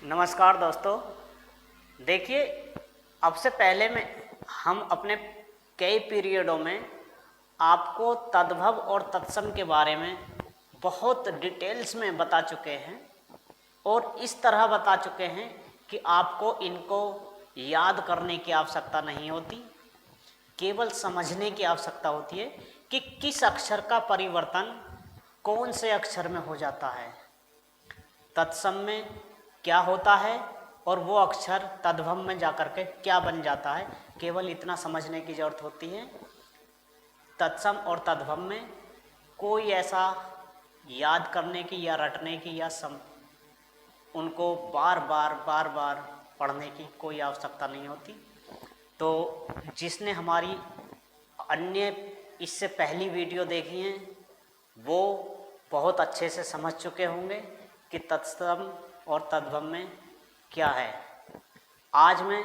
नमस्कार दोस्तों। देखिए, अब से पहले में हम अपने कई पीरियडों में आपको तद्भव और तत्सम के बारे में बहुत डिटेल्स में बता चुके हैं और इस तरह बता चुके हैं कि आपको इनको याद करने की आवश्यकता नहीं होती, केवल समझने की आवश्यकता होती है कि किस अक्षर का परिवर्तन कौन से अक्षर में हो जाता है, तत्सम में क्या होता है और वो अक्षर तद्भव में जाकर के क्या बन जाता है। केवल इतना समझने की ज़रूरत होती है। तत्सम और तद्भव में कोई ऐसा याद करने की या रटने की या उनको बार बार पढ़ने की कोई आवश्यकता नहीं होती। तो जिसने हमारी अन्य इससे पहली वीडियो देखी हैं वो बहुत अच्छे से समझ चुके होंगे कि तत्सम और तद्भव में क्या है। आज मैं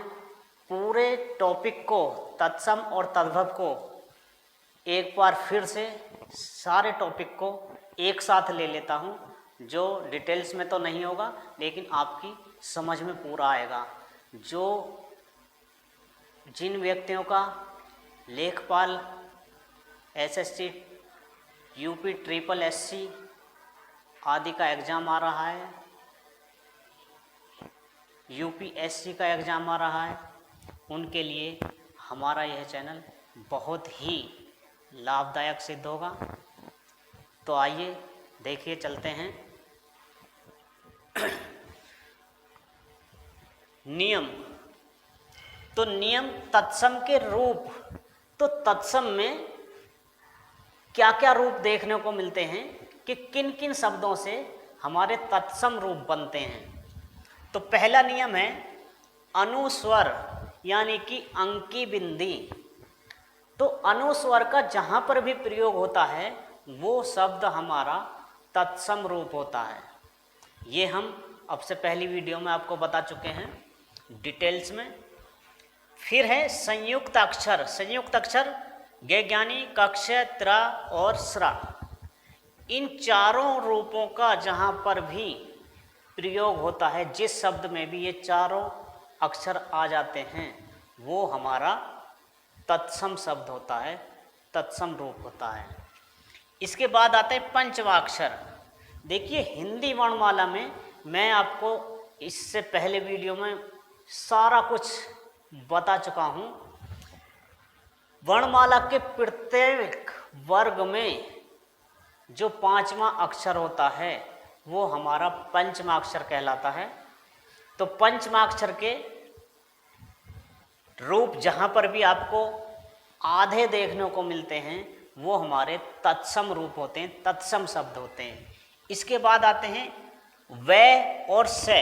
पूरे टॉपिक को, तत्सम और तद्भव को एक बार फिर से सारे टॉपिक को एक साथ ले लेता हूँ, जो डिटेल्स में तो नहीं होगा लेकिन आपकी समझ में पूरा आएगा। जो जिन व्यक्तियों का लेखपाल, एसएससी, यूपी ट्रिपल एससी आदि का एग्ज़ाम आ रहा है, यूपीएससी का एग्ज़ाम आ रहा है, उनके लिए हमारा यह चैनल बहुत ही लाभदायक सिद्ध होगा। तो आइए देखिए, चलते हैं। नियम। तो नियम तत्सम के रूप। तो तत्सम में क्या क्या रूप देखने को मिलते हैं कि किन किन शब्दों से हमारे तत्सम रूप बनते हैं। तो पहला नियम है अनुस्वर, यानी कि अंकी बिंदी। तो अनुस्वर का जहाँ पर भी प्रयोग होता है वो शब्द हमारा तत्सम रूप होता है। ये हम अब से पहली वीडियो में आपको बता चुके हैं डिटेल्स में। फिर है संयुक्त अक्षर। संयुक्त अक्षर वैज्ञानिक, कक्ष, त्रा और स्रा। इन चारों रूपों का जहाँ पर भी प्रयोग होता है, जिस शब्द में भी ये चारों अक्षर आ जाते हैं वो हमारा तत्सम शब्द होता है, तत्सम रूप होता है। इसके बाद आते हैं पंचमाक्षर। देखिए, हिंदी वर्णमाला में मैं आपको इससे पहले वीडियो में सारा कुछ बता चुका हूँ। वर्णमाला के प्रत्येक वर्ग में जो पांचवा अक्षर होता है वो हमारा पंचमाक्षर कहलाता है। तो पंचमाक्षर के रूप जहाँ पर भी आपको आधे देखने को मिलते हैं वो हमारे तत्सम रूप होते हैं, तत्सम शब्द होते हैं। इसके बाद आते हैं व और से।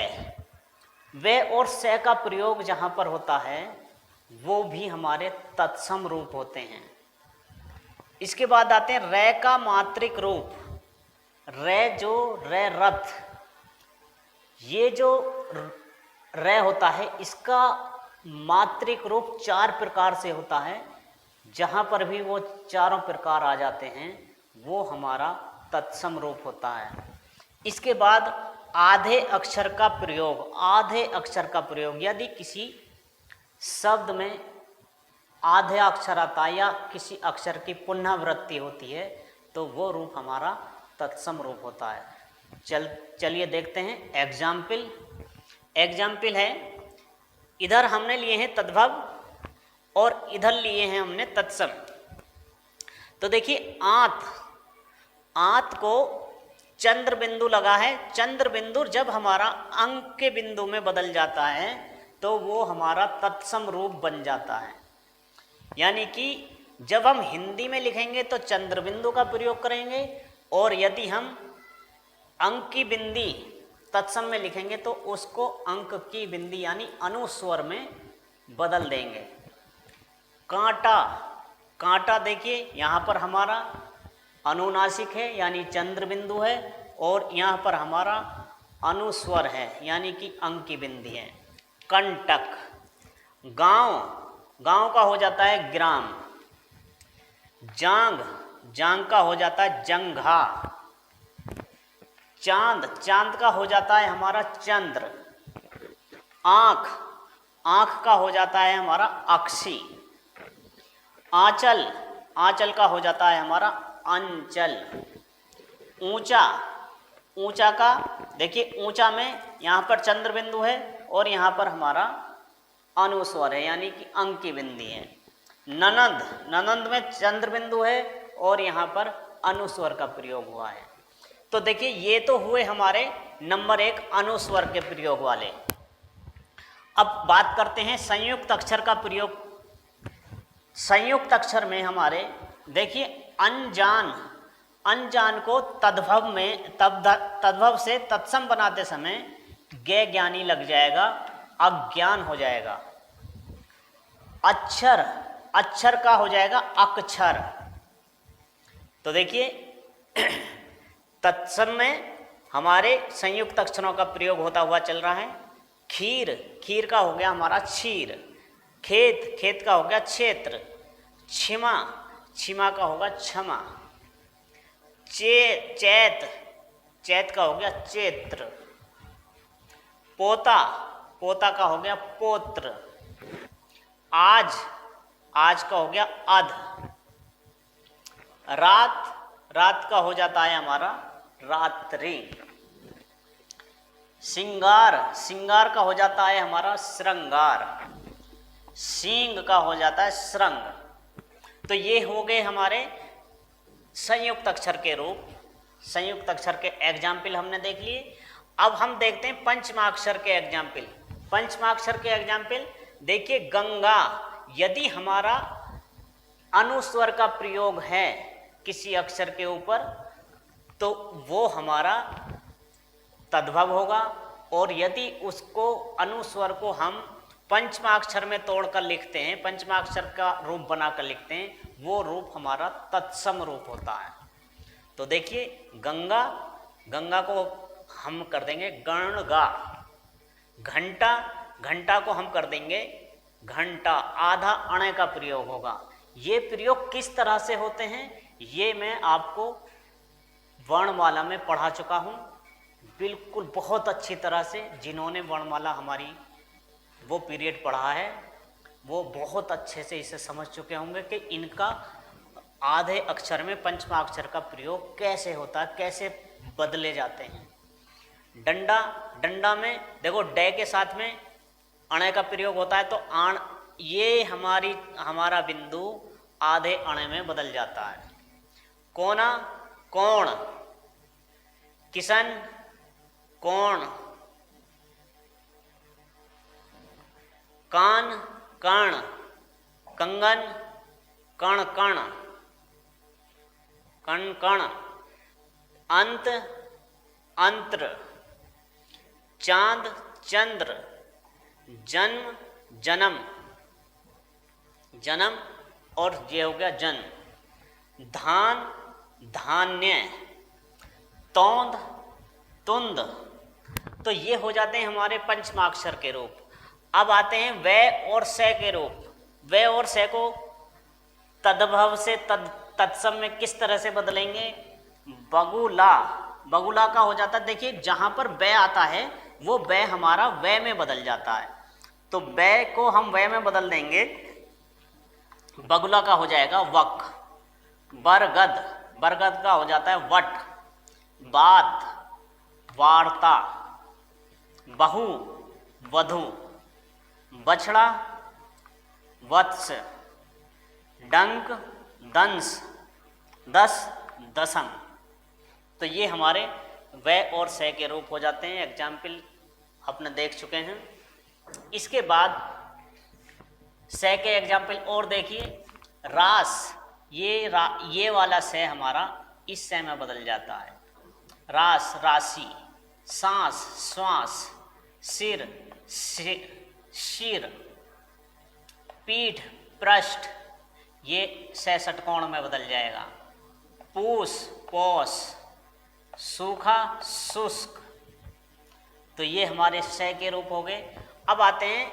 व और से का प्रयोग जहाँ पर होता है वो भी हमारे तत्सम रूप होते हैं। इसके बाद आते हैं रे का मात्रिक रूप। रे जो रे रथ, ये जो रे होता है इसका मात्रिक रूप चार प्रकार से होता है। जहाँ पर भी वो चारों प्रकार आ जाते हैं वो हमारा तत्सम रूप होता है। इसके बाद आधे अक्षर का प्रयोग। आधे अक्षर का प्रयोग, यदि किसी शब्द में आधे अक्षर आता है या किसी अक्षर की पुनरावृत्ति होती है तो वो रूप हमारा तत्सम रूप होता है। चलिए देखते हैं एग्जाम्पल। एग्जाम्पल है, इधर हमने लिए हैं तद्भव और इधर लिए हैं हमने तत्सम। तो देखिए, आंत। आंत को चंद्र बिंदु लगा है। चंद्र बिंदु जब हमारा अंक के बिंदु में बदल जाता है तो वो हमारा तत्सम रूप बन जाता है। यानी कि जब हम हिंदी में लिखेंगे तो चंद्र बिंदु का प्रयोग करेंगे और यदि हम अंक की बिंदी तत्सम में लिखेंगे तो उसको अंक की बिंदी यानी अनुस्वर में बदल देंगे। कांटा। कांटा देखिए, यहाँ पर हमारा अनुनासिक है यानी चंद्र बिंदु है और यहाँ पर हमारा अनुस्वर है यानी कि अंक की बिंदी है। कंटक। गांव। गांव का हो जाता है ग्राम। जांग। जांग का हो जाता है जंघा। चांद। चांद का हो जाता है हमारा चंद्र। आँख, आँख का हो जाता है हमारा अक्षी। आंचल, आंचल का हो जाता है हमारा अंचल। ऊंचा, ऊंचा का देखिए ऊंचा में यहाँ पर चंद्र बिंदु है और यहाँ पर हमारा अनुस्वर है यानी कि अंक की बिंदी है। ननद, ननद में चंद्र बिंदु है और यहाँ पर अनुस्वर का प्रयोग हुआ है। तो देखिए ये तो हुए हमारे नंबर 1 अनुस्वर के प्रयोग वाले। अब बात करते हैं संयुक्त अक्षर का प्रयोग। संयुक्त अक्षर में हमारे देखिए अनजान, अनजान को तद्भव में तद्भव से तत्सम बनाते समय गे ज्ञानी लग जाएगा, अज्ञान हो जाएगा। अक्षर, अक्षर का हो जाएगा अक्षर। तो देखिए तत्सम में हमारे संयुक्त अक्षरों का प्रयोग होता हुआ चल रहा है। खीर, खीर का हो गया हमारा क्षीर। खेत, खेत का हो गया क्षेत्र। क्षमा, क्षमा का होगा क्षमा। चैत, चैत का हो गया चैत्र। पोता, पोता का हो गया पोत्र। आज, आज का हो गया अध। रात, रात का हो जाता है हमारा रात्रि। सिंगार, सिंगार का हो जाता है हमारा श्रृंगार। सींग का हो जाता है श्रृंग। तो ये हो गए हमारे संयुक्त अक्षर के रूप, संयुक्त अक्षर के एग्जाम्पल हमने देख लिए। अब हम देखते हैं पंचमाक्षर के एग्जाम्पल। पंचमाक्षर के एग्जाम्पल देखिए गंगा, यदि हमारा अनुस्वर का प्रयोग है किसी अक्षर के ऊपर तो वो हमारा तद्भव होगा, और यदि उसको अनुस्वर को हम पंचमाक्षर में तोड़कर लिखते हैं, पंचमाक्षर का रूप बनाकर लिखते हैं, वो रूप हमारा तत्सम रूप होता है। तो देखिए गंगा, गंगा को हम कर देंगे गणगा। घंटा, घंटा को हम कर देंगे घंटा, आधा अणे का प्रयोग होगा। ये प्रयोग किस तरह से होते हैं ये मैं आपको वर्णमाला में पढ़ा चुका हूँ, बिल्कुल बहुत अच्छी तरह से। जिन्होंने वर्णमाला हमारी वो पीरियड पढ़ा है वो बहुत अच्छे से इसे समझ चुके होंगे कि इनका आधे अक्षर में पंचमाक्षर का प्रयोग कैसे होता है, कैसे बदले जाते हैं। डंडा, डंडा में देखो डे के साथ में अणे का प्रयोग होता है, तो आण, ये हमारा बिंदु आधे अणे में बदल जाता है। कोना, कोण। किशन, कोण। कान, कर्ण। कंगन, कण, कण। कण, कण। अंत, अंत्र। चांद, चंद्र। जन्म, जन्म, जन्म, और ये हो गया जन्म। धान, धान्य। तौंद, तुंद। तो ये हो जाते हैं हमारे पंचमाक्षर के रूप। अब आते हैं वे और से के रूप। वे और से को तद्भव से तत्सम में किस तरह से बदलेंगे? बगुला, बगुला का हो जाता है, देखिए जहां पर वे आता है वो वे हमारा वे में बदल जाता है, तो वे को हम वे में बदल देंगे, बगुला का हो जाएगा वक। बरगद, बरगद का हो जाता है वट। बात, वार्ता। बहु, वधु। बछड़ा, वत्स। डंक, दंस। दस, दसम। तो ये हमारे वे और से के रूप हो जाते हैं। एग्जाम्पल अपने देख चुके हैं। इसके बाद से के एग्जाम्पल और देखिए। रास, ये वाला से हमारा इस से में बदल जाता है। रास, राशि। सांस, श्वास। सिर, शिर। पीठ, पृष्ठ, ये से षटकोण में बदल जाएगा। पूस, पौस। सूखा, शुष्क। तो ये हमारे से के रूप हो गए। अब आते हैं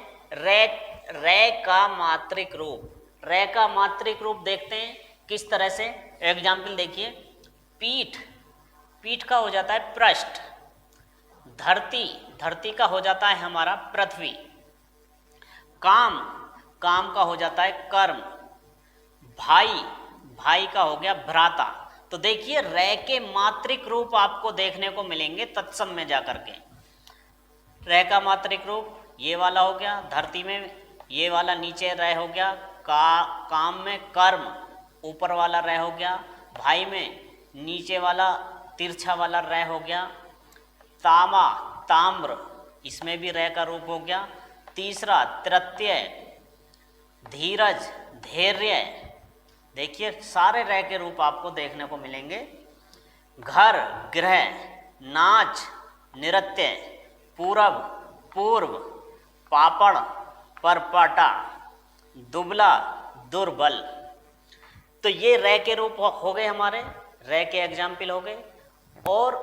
रे का मात्रिक रूप। रे का मात्रिक रूप देखते हैं किस तरह से। एग्जाम्पल देखिए। पीठ, पीठ का हो जाता है पृष्ठ। धरती, धरती का हो जाता है हमारा पृथ्वी। काम, काम का हो जाता है कर्म। भाई, भाई का हो गया भ्राता। तो देखिए रै के मात्रिक रूप आपको देखने को मिलेंगे तत्सम में जाकर के। रै का मात्रिक रूप ये वाला हो गया धरती में, ये वाला नीचे रै हो गया, काम में कर्म, ऊपर वाला रै हो गया, भाई में नीचे वाला तिरछा वाला रै हो गया, तामा, ताम्र, इसमें भी रै का रूप हो गया। तीसरा तृतीय, धीरज, धैर्य, देखिए सारे रै के रूप आपको देखने को मिलेंगे। घर, गृह, नाच, नृत्य, पूरब, पूर्व, पापड़, परपटा, दुबला, दुर्बल। तो ये रै के रूप हो गए हमारे, रै के एग्जाम्पल हो गए। और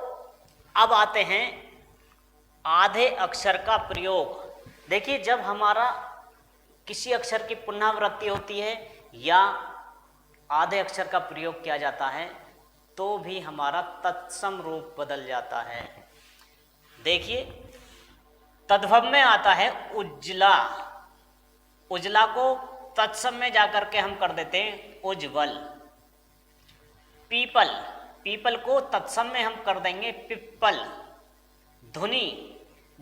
अब आते हैं आधे अक्षर का प्रयोग। देखिए जब हमारा किसी अक्षर की पुनरावृत्ति होती है या आधे अक्षर का प्रयोग किया जाता है तो भी हमारा तत्सम रूप बदल जाता है। देखिए तद्भव में आता है उज्ज्वला, उज्ज्वला को तत्सम में जाकर के हम कर देते हैं उज्ज्वल। पीपल, पीपल को तत्सम में हम कर देंगे पिप्पल। धुनी,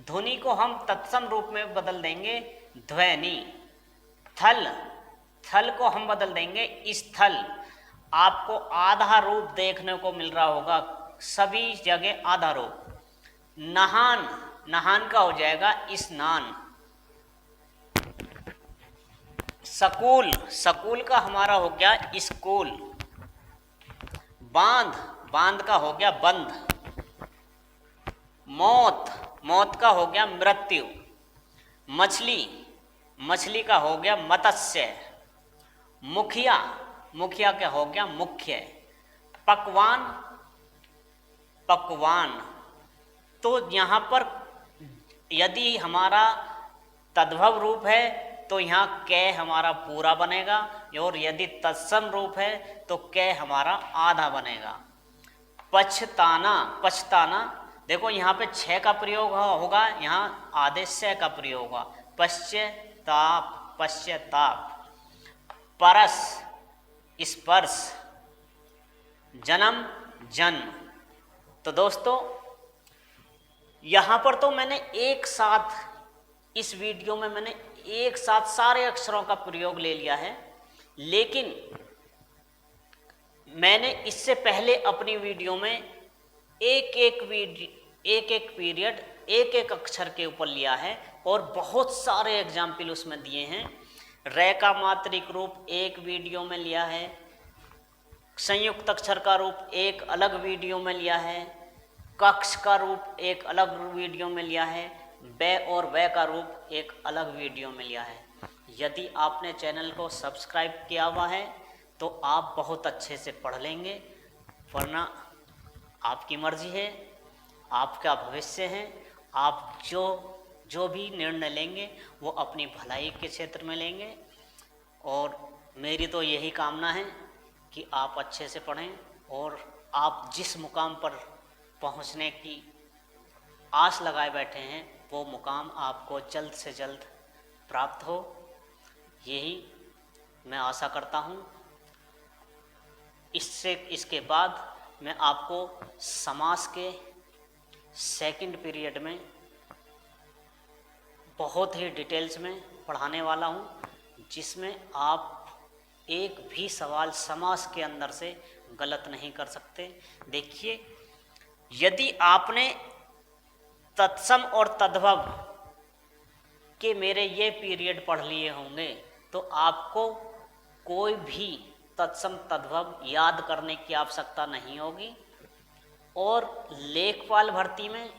धुनी को हम तत्सम रूप में बदल देंगे ध्वनि। थल, थल को हम बदल देंगे स्थल। आपको आधा रूप देखने को मिल रहा होगा, सभी जगह आधा रूप। नहान, नहान का हो जाएगा स्नान। सकूल, सकूल का हमारा हो गया स्कूल। बांध, बांध का हो गया बंध। मौत, मौत का हो गया मृत्यु। मछली, मछली का हो गया मत्स्य। मुखिया, मुखिया का हो गया मुख्य। पकवान, पकवान। तो यहाँ पर यदि हमारा तद्भव रूप है तो यहाँ कै हमारा पूरा बनेगा, और यदि तत्सम रूप है तो कै हमारा आधा बनेगा। पछताना, पछताना, देखो यहाँ पे छः का प्रयोग होगा, यहाँ आधे से का प्रयोग होगा। पश्चाताप, पश्चाताप। परस, स्पर्श। जन्म, जन्म। तो दोस्तों यहाँ पर तो मैंने एक साथ, इस वीडियो में मैंने एक साथ सारे अक्षरों का प्रयोग ले लिया है, लेकिन मैंने इससे पहले अपनी वीडियो में एक एक पीरियड एक एक अक्षर के ऊपर लिया है और बहुत सारे एग्जाम्पल उसमें दिए हैं। रै का मात्रिक रूप एक वीडियो में लिया है, संयुक्त अक्षर का रूप एक अलग वीडियो में लिया है, कक्ष का रूप एक अलग वीडियो में लिया है, बै और वै का रूप एक अलग वीडियो में लिया है। यदि आपने चैनल को सब्सक्राइब किया हुआ है तो आप बहुत अच्छे से पढ़ लेंगे, वरना आपकी मर्जी है, आपका भविष्य है। आप जो भी निर्णय लेंगे वो अपनी भलाई के क्षेत्र में लेंगे, और मेरी तो यही कामना है कि आप अच्छे से पढ़ें और आप जिस मुकाम पर पहुंचने की आस लगाए बैठे हैं वो मुकाम आपको जल्द से जल्द प्राप्त हो, यही मैं आशा करता हूं। इसके बाद मैं आपको समास के सेकंड पीरियड में बहुत ही डिटेल्स में पढ़ाने वाला हूं, जिसमें आप एक भी सवाल समास के अंदर से गलत नहीं कर सकते। देखिए यदि आपने तत्सम और तद्भव के मेरे ये पीरियड पढ़ लिए होंगे तो आपको कोई भी तत्सम तद्भव याद करने की आवश्यकता नहीं होगी। और लेखपाल भर्ती में,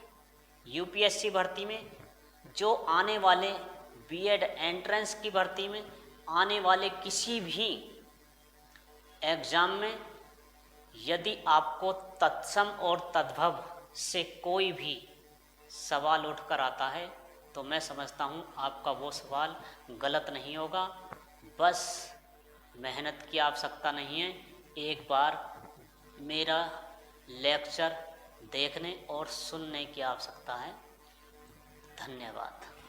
यूपीएससी भर्ती में, जो आने वाले बीएड एंट्रेंस की भर्ती में, आने वाले किसी भी एग्ज़ाम में यदि आपको तत्सम और तद्भव से कोई भी सवाल उठकर आता है तो मैं समझता हूँ आपका वो सवाल गलत नहीं होगा। बस मेहनत की आवश्यकता नहीं है, एक बार मेरा लेक्चर देखने और सुनने की आवश्यकता है। धन्यवाद।